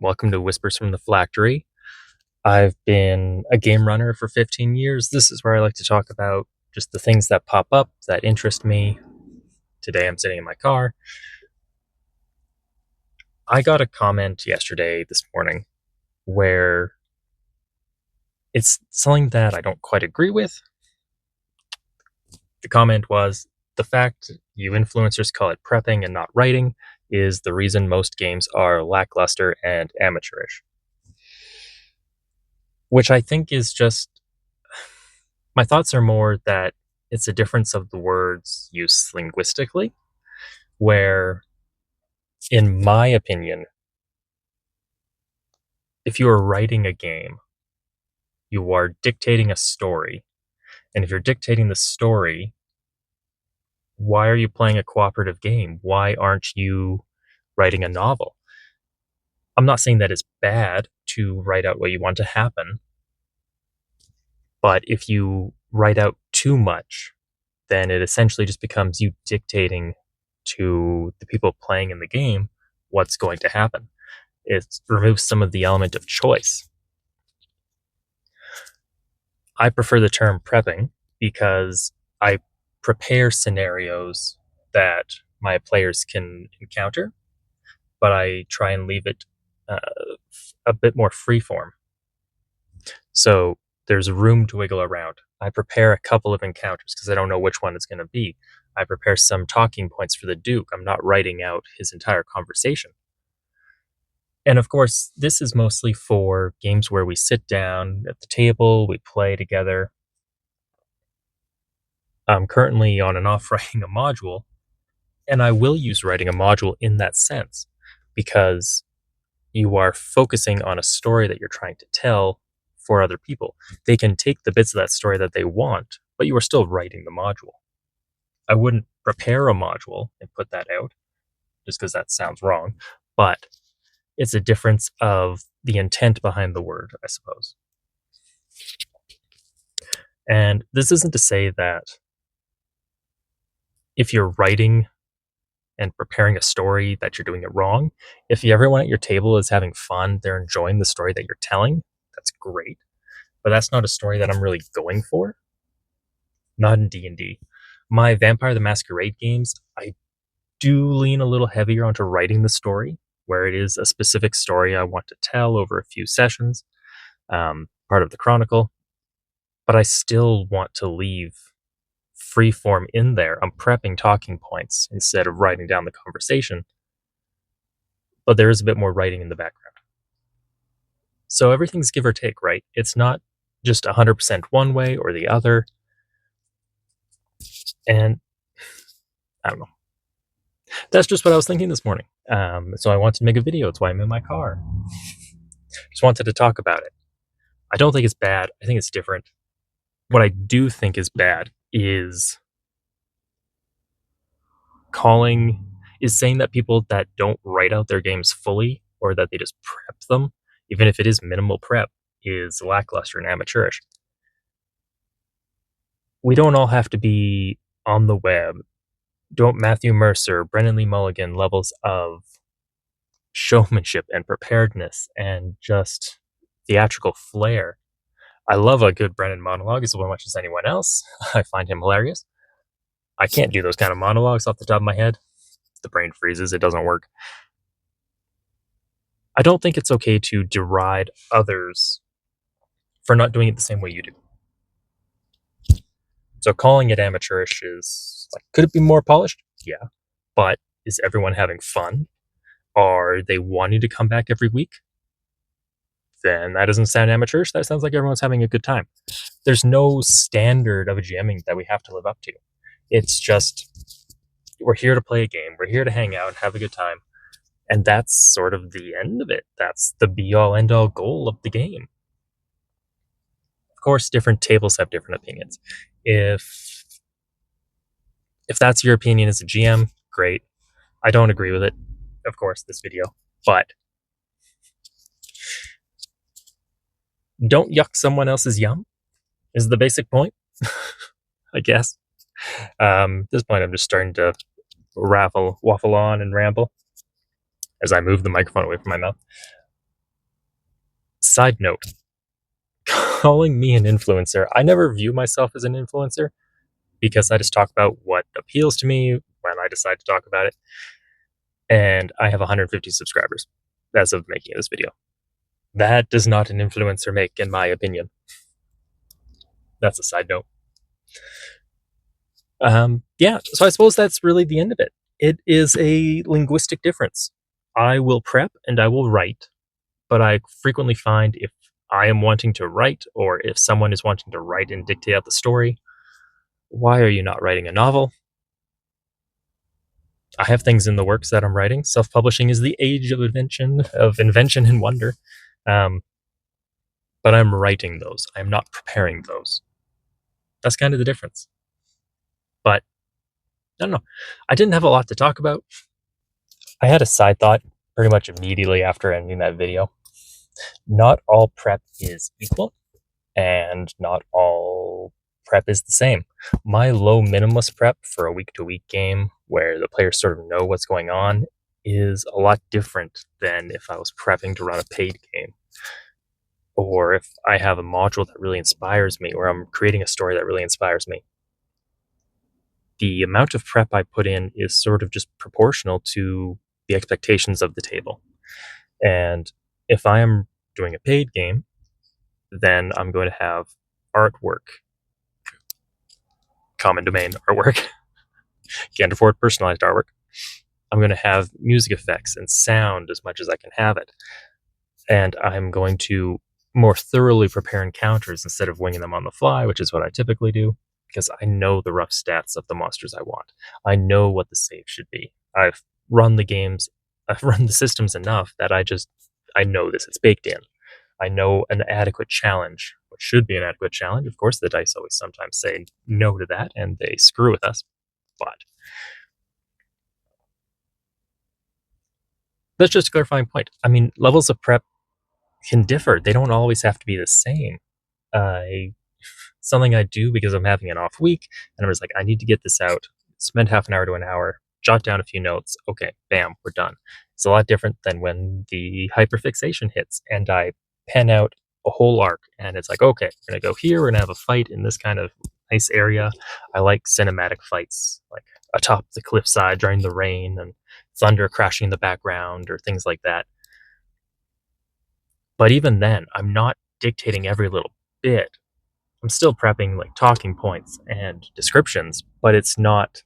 Welcome to Whispers from the Phylactery. I've been a game runner for 15 years. This is where I like to talk about just the things that pop up that interest me. Today I'm sitting in my car. I got a comment this morning, where it's something that I don't quite agree with. The comment was, the fact you influencers call it prepping and not writing is the reason most games are lackluster and amateurish. Which I think is just, my thoughts are more that it's a difference of the words used linguistically, where, in my opinion, if you are writing a game, you are dictating a story. And if you're dictating the story, why are you playing a cooperative game? Why aren't you writing a novel? I'm not saying that it's bad to write out what you want to happen, but if you write out too much, then it essentially just becomes you dictating to the people playing in the game what's going to happen. It removes some of the element of choice. I prefer the term prepping because I prepare scenarios that my players can encounter, but I try and leave it uh, a bit more freeform. So there's room to wiggle around. I prepare a couple of encounters because I don't know which one it's going to be. I prepare some talking points for the Duke. I'm not writing out his entire conversation. And of course, this is mostly for games where we sit down at the table, we play together. I'm currently on and off writing a module, and I will use writing a module in that sense because you are focusing on a story that you're trying to tell for other people. They can take the bits of that story that they want, but you are still writing the module. I wouldn't prepare a module and put that out just because that sounds wrong, but it's a difference of the intent behind the word, I suppose. And this isn't to say that if you're writing and preparing a story that you're doing it wrong. If everyone at your table is having fun, they're enjoying the story that you're telling, that's great. But that's not a story that I'm really going for. Not in D&D. My Vampire the Masquerade games, I do lean a little heavier onto writing the story, where it is a specific story I want to tell over a few sessions, part of the chronicle. But I still want to leave free form in there. I'm prepping talking points instead of writing down the conversation, but there is a bit more writing in the background. So everything's give or take, right? It's not just 100% one way or the other. And I don't know. That's just what I was thinking this morning. So I wanted to make a video. That's why I'm in my car. Just wanted to talk about it. I don't think it's bad. I think it's different. What I do think is bad is saying that people that don't write out their games fully, or that they just prep them, even if it is minimal prep, is lackluster and amateurish. We don't all have to be on the web. Don't Matthew Mercer, Brennan Lee Mulligan levels of showmanship and preparedness and just theatrical flair. I love a good Brennan monologue as much as anyone else. I find him hilarious. I can't do those kind of monologues off the top of my head. The brain freezes, it doesn't work. I don't think it's okay to deride others for not doing it the same way you do. So calling it amateurish is like, could it be more polished? Yeah. But is everyone having fun? Are they wanting to come back every week? Then that doesn't sound amateurish. That sounds like everyone's having a good time. There's no standard of GMing that we have to live up to. It's just, we're here to play a game. We're here to hang out, have a good time. And that's sort of the end of it. That's the be-all, end-all goal of the game. Of course, different tables have different opinions. If that's your opinion as a GM, great. I don't agree with it, of course, this video. But don't yuck someone else's yum is the basic point, I guess. At this point, I'm just starting to waffle on and ramble as I move the microphone away from my mouth. Side note, calling me an influencer, I never view myself as an influencer because I just talk about what appeals to me when I decide to talk about it. And I have 150 subscribers as of making this video. That does not an influencer make, in my opinion. That's a side note. Yeah, so I suppose that's really the end of it. It is a linguistic difference. I will prep and I will write, but I frequently find if I am wanting to write or if someone is wanting to write and dictate out the story, why are you not writing a novel? I have things in the works that I'm writing. Self-publishing is the age of invention and wonder. Um, but I'm writing those. I'm not preparing those. That's kind of the difference. But I don't know. I didn't have a lot to talk about. I had a side thought pretty much immediately after ending that video. Not all prep is equal, and not all prep is the same. My low minimalist prep for a week to week game where the players sort of know what's going on is a lot different than if I was prepping to run a paid game. Or if I have a module that really inspires me, or I'm creating a story that really inspires me. The amount of prep I put in is sort of just proportional to the expectations of the table. And if I am doing a paid game, then I'm going to have artwork, common domain artwork. Can't afford personalized artwork. I'm going to have music effects and sound as much as I can have it. And I'm going to more thoroughly prepare encounters instead of winging them on the fly, which is what I typically do, because I know the rough stats of the monsters I want. I know what the save should be. I've run the systems enough that I know this. It's baked in. I know an adequate challenge, what should be an adequate challenge. Of course, the dice always sometimes say no to that, and they screw with us. But that's just a clarifying point. I mean, levels of prep can differ. They don't always have to be the same. Something I do because I'm having an off week, and I'm just like, I need to get this out. Spend half an hour to an hour, jot down a few notes. Okay, bam, we're done. It's a lot different than when the hyperfixation hits and I pen out a whole arc, and it's like, okay, we're gonna go here. We're gonna have a fight in this kind of nice area. I like cinematic fights, like atop the cliffside during the rain and thunder crashing in the background or things like that. But even then, I'm not dictating every little bit. I'm still prepping like talking points and descriptions, but it's not.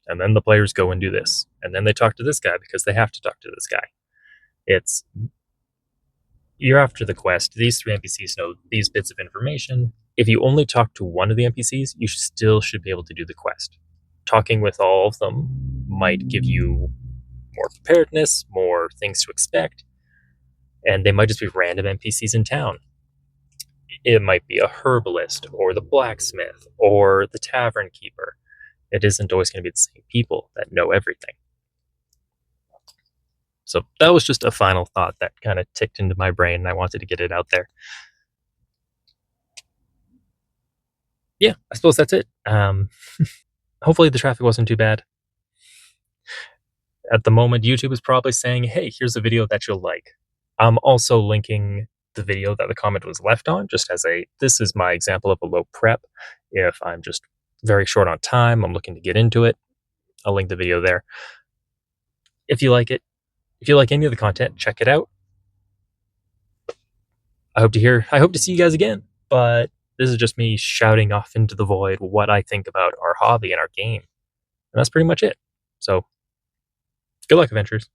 And then the players go and do this, and then they talk to this guy because they have to talk to this guy. It's you're after the quest. These three NPCs know these bits of information. If you only talk to one of the NPCs, you still should be able to do the quest. Talking with all of them might give you more preparedness, more things to expect, and they might just be random NPCs in town. It might be a herbalist or the blacksmith or the tavern keeper. It isn't always going to be the same people that know everything. So that was just a final thought that kind of ticked into my brain, and I wanted to get it out there. Yeah, I suppose that's it. Hopefully the traffic wasn't too bad. At the moment, YouTube is probably saying, hey, here's a video that you'll like. I'm also linking the video that the comment was left on, just as this is my example of a low prep. If I'm just very short on time, I'm looking to get into it, I'll link the video there. If you like it, if you like any of the content, check it out. I hope to see you guys again, but this is just me shouting off into the void what I think about our hobby and our game. And that's pretty much it. So good luck, adventurers.